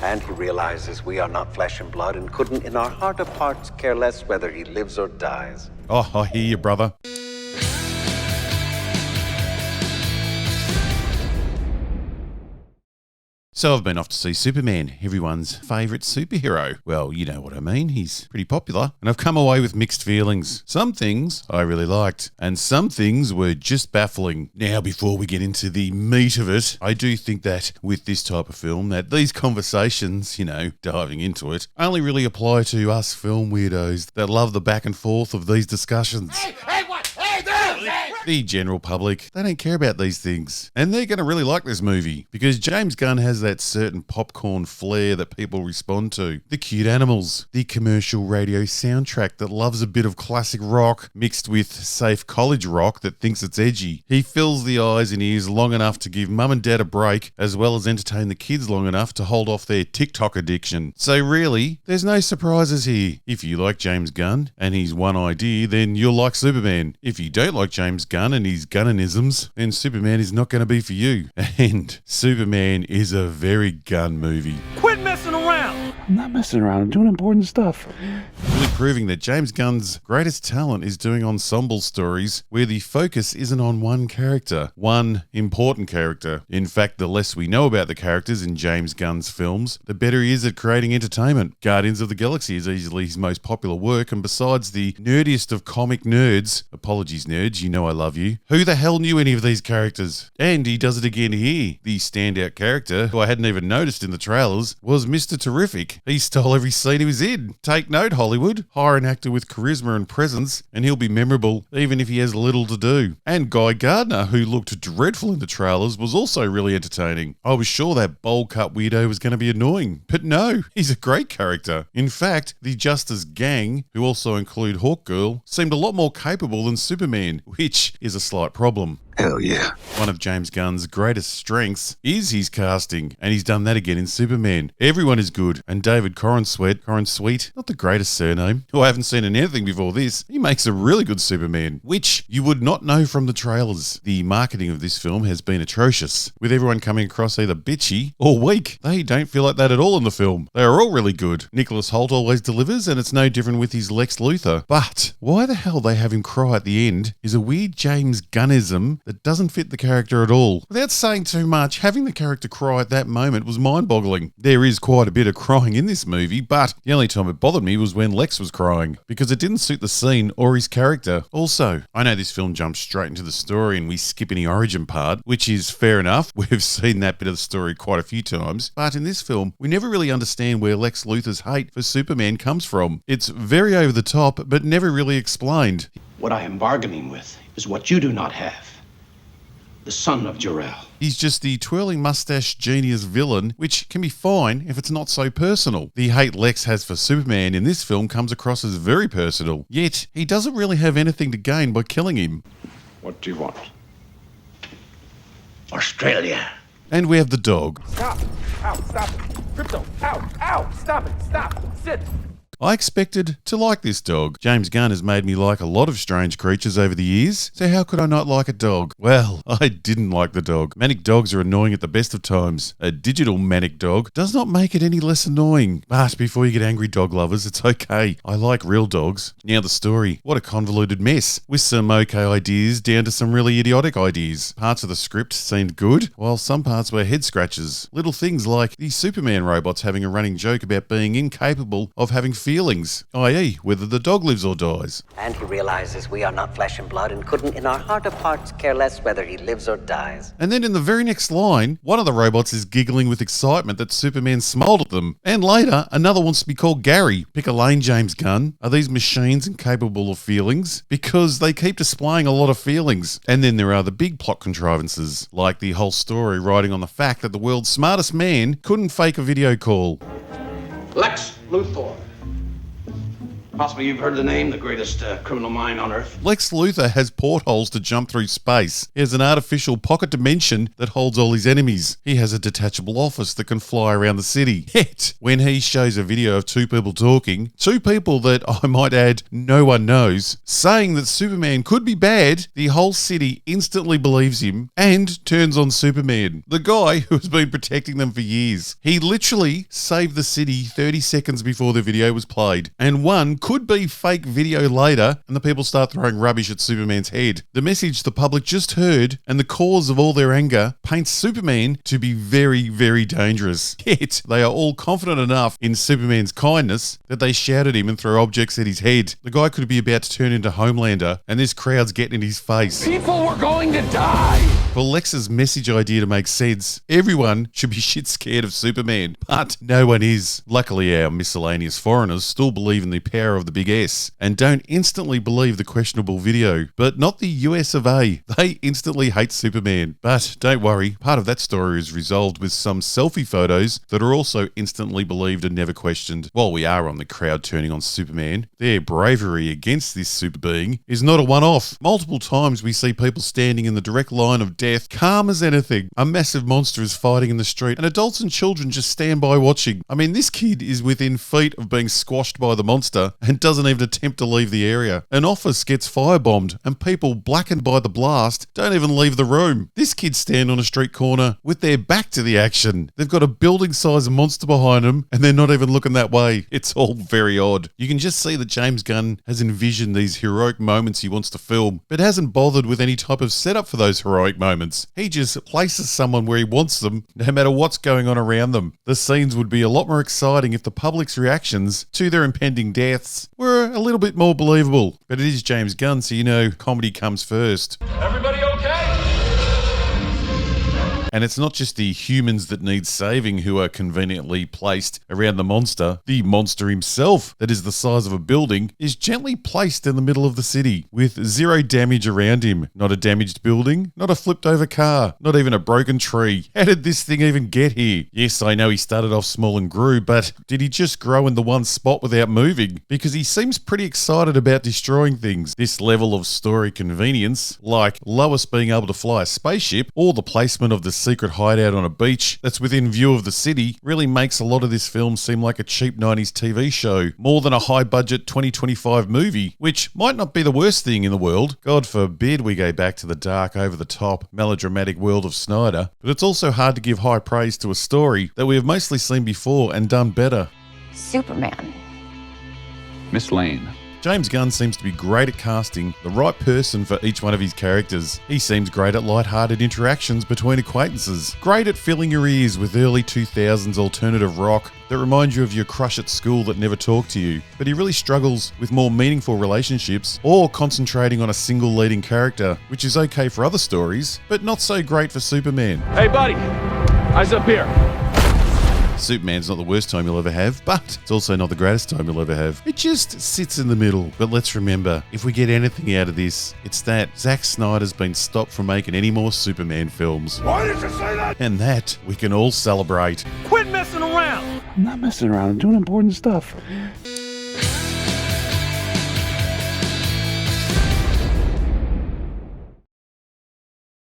And he realizes we are not flesh and blood and couldn't, in our heart of hearts, care less whether he lives or dies. Oh, I hear you, brother. So I've been off to see Superman, everyone's favourite superhero. Well, you know what I mean, he's pretty popular. And I've come away with mixed feelings. Some things I really liked, and some things were just baffling. Now, before we get into the meat of it, I do think that with this type of film, that these conversations, diving into it, only really apply to us film weirdos that love the back and forth of these discussions. The general public, they don't care about these things. And they're going to really like this movie because James Gunn has that certain popcorn flair that people respond to. The cute animals, the commercial radio soundtrack that loves a bit of classic rock mixed with safe college rock that thinks it's edgy. He fills the eyes and ears long enough to give mum and dad a break, as well as entertain the kids long enough to hold off their TikTok addiction. So really, there's no surprises here. If you like James Gunn and his one idea, then you'll like Superman. If you don't like James Gunn and his Gunn-isms, then Superman is not going to be for you. And Superman is a very Gunn movie. Quit messing around! I'm not messing around. I'm doing important stuff. Really proving that James Gunn's greatest talent is doing ensemble stories where the focus isn't on one character, one important character. In fact, the less we know about the characters in James Gunn's films, the better he is at creating entertainment. Guardians of the Galaxy is easily his most popular work, and besides the nerdiest of comic nerds, apologies nerds, you know I love you, who the hell knew any of these characters? And he does it again here. The standout character, who I hadn't even noticed in the trailers, was Mr. Terrific. He stole every scene he was in. Take note, Hollywood. Hire an actor with charisma and presence, and he'll be memorable, even if he has little to do. And Guy Gardner, who looked dreadful in the trailers, was also really entertaining. I was sure that bowl-cut weirdo was going to be annoying, but no, he's a great character. In fact, the Justice Gang, who also include Hawkgirl, seemed a lot more capable than Superman, which is a slight problem. Hell yeah. One of James Gunn's greatest strengths is his casting, and he's done that again in Superman. Everyone is good, and David Corenswet, not the greatest surname, who I haven't seen in anything before this, he makes a really good Superman, which you would not know from the trailers. The marketing of this film has been atrocious, with everyone coming across either bitchy or weak. They don't feel like that at all in the film. They are all really good. Nicholas Hoult always delivers, and it's no different with his Lex Luthor. But why the hell they have him cry at the end is a weird James Gunn-ism that doesn't fit the character at all. Without saying too much, having the character cry at that moment was mind-boggling. There is quite a bit of crying in this movie, but the only time it bothered me was when Lex was crying, because it didn't suit the scene or his character. Also, I know this film jumps straight into the story and we skip any origin part, which is fair enough. We've seen that bit of the story quite a few times, but in this film, we never really understand where Lex Luthor's hate for Superman comes from. It's very over the top, but never really explained. What I am bargaining with is what you do not have. The son of Jor-El. He's just the twirling mustache genius villain, which can be fine if it's not so personal. The hate Lex has for Superman in this film comes across as very personal, yet he doesn't really have anything to gain by killing him. What do you want? Australia. And we have the dog. Stop! Ow, stop it! Crypto! Ow! Stop it! Stop! Sit! I expected to like this dog. James Gunn has made me like a lot of strange creatures over the years, so how could I not like a dog? Well, I didn't like the dog. Manic dogs are annoying at the best of times. A digital manic dog does not make it any less annoying. But before you get angry, dog lovers, it's okay. I like real dogs. Now the story. What a convoluted mess, with some okay ideas down to some really idiotic ideas. Parts of the script seemed good, while some parts were head scratches. Little things like the Superman robots having a running joke about being incapable of having feelings, i.e. whether the dog lives or dies. And he realizes we are not flesh and blood and couldn't, in our heart of hearts, care less whether he lives or dies. And then in the very next line, one of the robots is giggling with excitement that Superman smiled at them. And later, another wants to be called Gary. Pick a lane, James Gunn. Are these machines incapable of feelings? Because they keep displaying a lot of feelings. And then there are the big plot contrivances, like the whole story riding on the fact that the world's smartest man couldn't fake a video call. Lex Luthor. Possibly you've heard the name, the greatest criminal mind on Earth. Lex Luthor has portholes to jump through space. He has an artificial pocket dimension that holds all his enemies. He has a detachable office that can fly around the city. Yet, when he shows a video of two people talking, two people that I might add no one knows, saying that Superman could be bad, the whole city instantly believes him and turns on Superman, the guy who has been protecting them for years. He literally saved the city 30 seconds before the video was played, and one could be fake video later and the people start throwing rubbish at Superman's head. The message the public just heard and the cause of all their anger paints Superman to be very, very dangerous. Yet, they are all confident enough in Superman's kindness that they shout at him and throw objects at his head. The guy could be about to turn into Homelander and this crowd's getting in his face. People were going to die! For Lex's message idea to make sense, everyone should be shit scared of Superman, but no one is. Luckily, our miscellaneous foreigners still believe in the power of the big S and don't instantly believe the questionable video. But not the US of A. They instantly hate Superman. But don't worry, part of that story is resolved with some selfie photos that are also instantly believed and never questioned. While we are on the crowd turning on Superman, their bravery against this super being is not a one-off. Multiple times we see people standing in the direct line of death, calm as anything. A massive monster is fighting in the street and adults and children just stand by watching. I mean, this kid is within feet of being squashed by the monster and doesn't even attempt to leave the area. An office gets firebombed and people blackened by the blast don't even leave the room. This kid stand on a street corner with their back to the action. They've got a building-sized monster behind them and they're not even looking that way. It's all very odd. You can just see that James Gunn has envisioned these heroic moments he wants to film, but hasn't bothered with any type of setup for those heroic moments. He just places someone where he wants them, no matter what's going on around them. The scenes would be a lot more exciting if the public's reactions to their impending deaths were a little bit more believable. But it is James Gunn, so you know comedy comes first. Everybody okay? And it's not just the humans that need saving who are conveniently placed around the monster. The monster himself, that is the size of a building, is gently placed in the middle of the city with zero damage around him. Not a damaged building, not a flipped over car, not even a broken tree. How did this thing even get here? Yes, I know he started off small and grew, but did he just grow in the one spot without moving? Because he seems pretty excited about destroying things. This level of story convenience, like Lois being able to fly a spaceship or the placement of the secret hideout on a beach that's within view of the city, really makes a lot of this film seem like a cheap 90s TV show, more than a high-budget 2025 movie, which might not be the worst thing in the world. God forbid we go back to the dark, over-the-top, melodramatic world of Snyder, but it's also hard to give high praise to a story that we have mostly seen before and done better. Superman. Miss Lane. James Gunn seems to be great at casting the right person for each one of his characters. He seems great at light-hearted interactions between acquaintances, great at filling your ears with early 2000s alternative rock that reminds you of your crush at school that never talked to you, but he really struggles with more meaningful relationships or concentrating on a single leading character, which is okay for other stories, but not so great for Superman. Hey, buddy. Eyes up here. Superman's not the worst time you'll ever have, but it's also not the greatest time you'll ever have. It just sits in the middle. But let's remember, if we get anything out of this, it's that Zack Snyder's been stopped from making any more Superman films. Why did you say that? And that we can all celebrate. Quit messing around. I'm not messing around. I'm doing important stuff.